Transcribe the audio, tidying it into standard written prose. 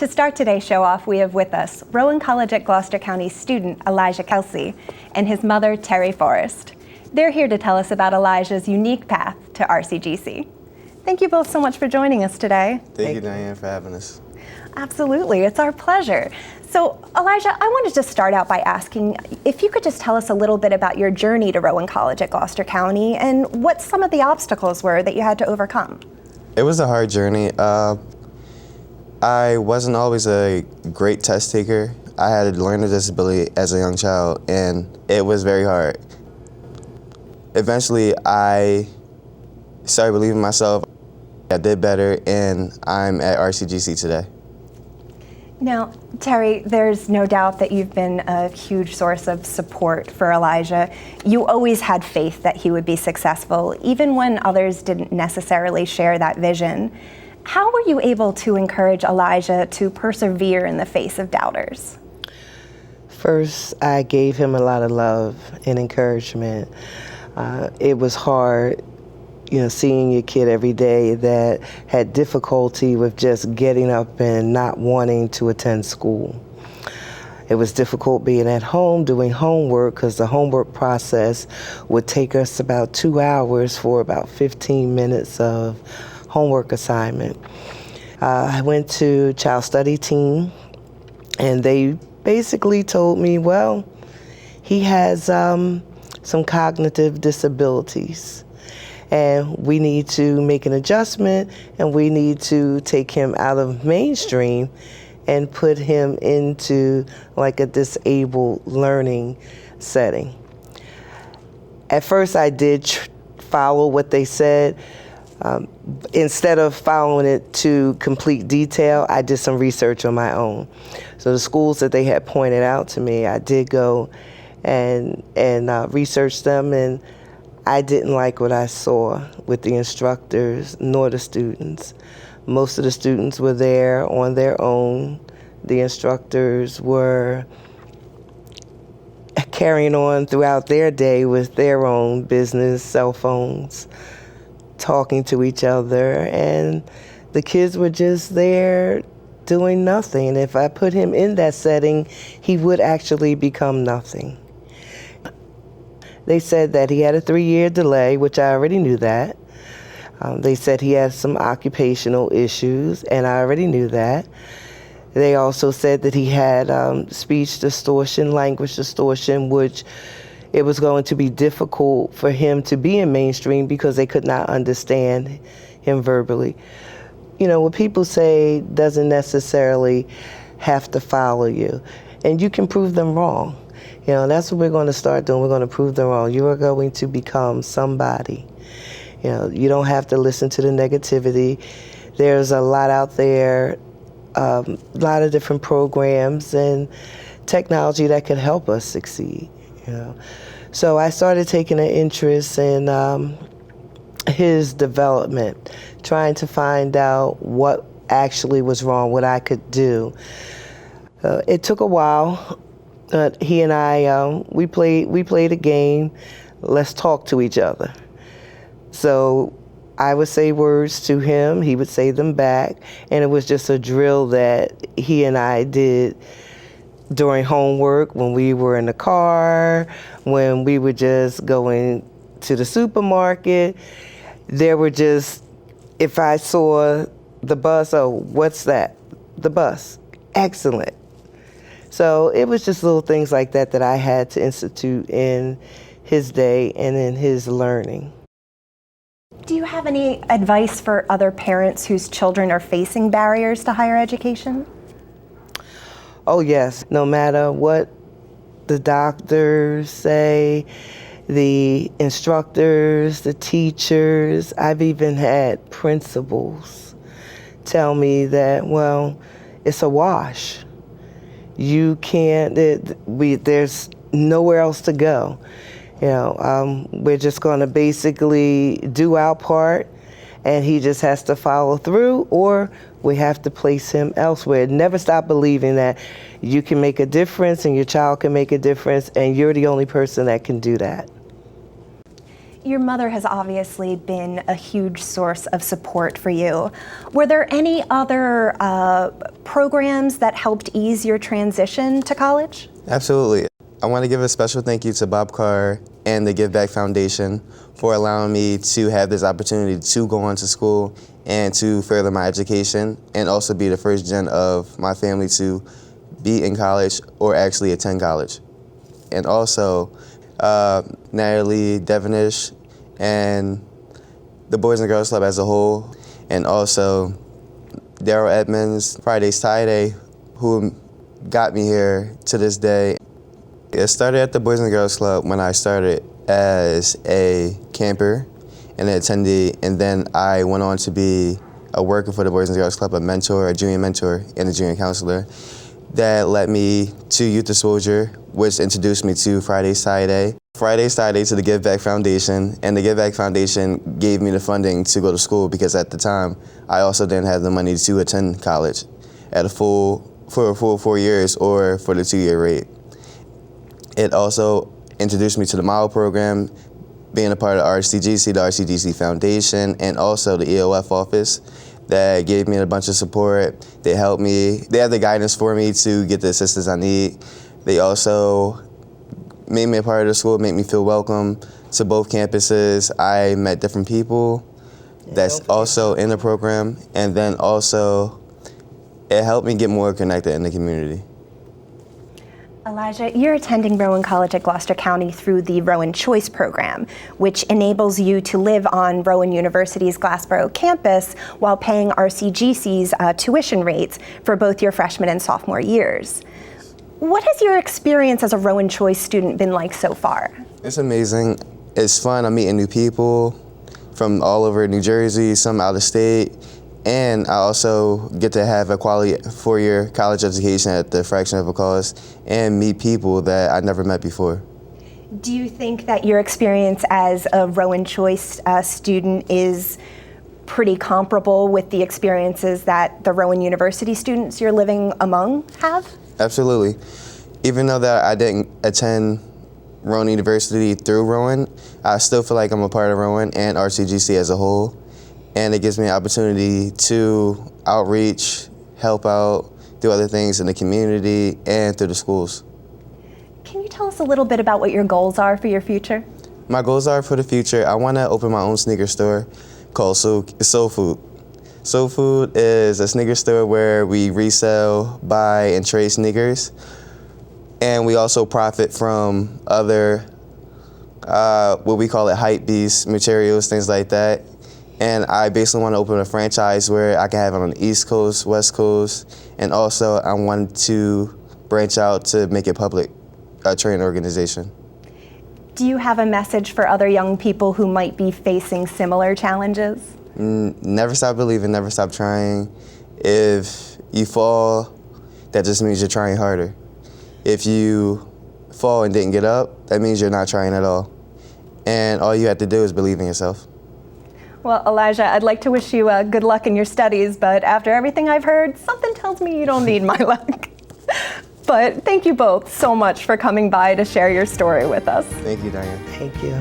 To start today's show off, we have with us Rowan College at Gloucester County student Elijah Kelsey and his mother, Terri Forrest. They're here to tell us about Elijah's unique path to RCGC. Thank you both so much for joining us today. Thank you, Diane, for having us. Absolutely, it's our pleasure. So, Elijah, I wanted to start out by asking if you could just tell us a little bit about your journey to Rowan College at Gloucester County and what some of the obstacles were that you had to overcome. It was a hard journey. I wasn't always a great test taker. I had a learning disability as a young child, and it was very hard. Eventually, I started believing in myself. I did better, and I'm at RCGC today. Now, Terri, there's no doubt that you've been a huge source of support for Elijah. You always had faith that he would be successful, even when others didn't necessarily share that vision. How were you able to encourage Elijah to persevere in the face of doubters? First, I gave him a lot of love and encouragement. It was hard, seeing your kid every day that had difficulty with just getting up and not wanting to attend school. It was difficult being at home doing homework because the homework process would take us about 2 hours for about 15 minutes of homework assignment. I went to child study team, and they basically told me, well, he has some cognitive disabilities, and we need to make an adjustment, and we need to take him out of mainstream and put him into like a disabled learning setting. At first I did follow what they said. Instead of following it to complete detail, I did some research on my own. So the schools that they had pointed out to me, I did go and research them, and I didn't like what I saw with the instructors nor the students. Most of the students were there on their own. The instructors were carrying on throughout their day with their own business, cell phones, talking to each other, and the kids were just there doing nothing. If I put him in that setting, he would actually become nothing. They said that he had a 3-year delay, which I already knew that. They said he had some occupational issues, and I already knew that. They also said that he had speech distortion, language distortion, which it was going to be difficult for him to be in mainstream because they could not understand him verbally. What people say doesn't necessarily have to follow you, and you can prove them wrong. That's what we're going to start doing. We're going to prove them wrong. You are going to become somebody. You don't have to listen to the negativity. There's a lot out there, a lot of different programs and technology that could help us succeed. So I started taking an interest in his development, trying to find out what actually was wrong, what I could do. It took a while. He and I, we played a game, let's talk to each other. So I would say words to him, he would say them back, and it was just a drill that he and I did during homework, when we were in the car, when we were just going to the supermarket. There were just, if I saw the bus, oh, what's that? The bus. Excellent. So it was just little things like that that I had to institute in his day and in his learning. Do you have any advice for other parents whose children are facing barriers to higher education? Oh yes, no matter what the doctors say, the instructors, the teachers, I've even had principals tell me that, well, it's a wash. You can't, there's nowhere else to go. We're just going to basically do our part, and he just has to follow through, or we have to place him elsewhere. Never stop believing that you can make a difference and your child can make a difference, and you're the only person that can do that. Your mother has obviously been a huge source of support for you. Were there any other programs that helped ease your transition to college? Absolutely. I want to give a special thank you to Bob Carr and the Give Back Foundation for allowing me to have this opportunity to go on to school and to further my education, and also be the first gen of my family to be in college or actually attend college. And also Natalie Devonish and the Boys and Girls Club as a whole, and also Daryl Edmonds, Friday Friday, who got me here to this day. It started at the Boys and Girls Club when I started as a camper and an attendee, and then I went on to be a worker for the Boys and Girls Club, a mentor, a junior mentor, and a junior counselor. That led me to Youth Exposure, which introduced me to Friday Friday to the Give Back Foundation, and the Give Back Foundation gave me the funding to go to school because at the time I also didn't have the money to attend college for a full 4 years or for the 2-year rate. It also introduced me to the model program, being a part of RCGC, the RCGC Foundation, and also the EOF office that gave me a bunch of support. They helped me. They had the guidance for me to get the assistance I need. They also made me a part of the school, made me feel welcome to both campuses. I met different people that's also in the program, and then also it helped me get more connected in the community. Elijah, you're attending Rowan College at Gloucester County through the Rowan Choice program, which enables you to live on Rowan University's Glassboro campus while paying RCGC's tuition rates for both your freshman and sophomore years. What has your experience as a Rowan Choice student been like so far? It's amazing. It's fun. I'm meeting new people from all over New Jersey, some out of state, and I also get to have a quality 4-year college education at the fraction of a cost and meet people that I never met before. Do you think that your experience as a Rowan Choice student is pretty comparable with the experiences that the Rowan University students you're living among have? Absolutely. Even though that I didn't attend Rowan University through Rowan, I still feel like I'm a part of Rowan and RCGC as a whole. And it gives me an opportunity to outreach, help out, do other things in the community and through the schools. Can you tell us a little bit about what your goals are for your future? My goals are for the future, I want to open my own sneaker store called Soul Food. Soul Food is a sneaker store where we resell, buy, and trade sneakers. And we also profit from other, what we call it, hype beast materials, things like that. And I basically want to open a franchise where I can have it on the East Coast, West Coast, and also I want to branch out to make it public, a training organization. Do you have a message for other young people who might be facing similar challenges? Never stop believing, never stop trying. If you fall, that just means you're trying harder. If you fall and didn't get up, that means you're not trying at all. And all you have to do is believe in yourself. Well, Elijah, I'd like to wish you good luck in your studies, but after everything I've heard, something tells me you don't need my luck. But thank you both so much for coming by to share your story with us. Thank you, Diane. Thank you.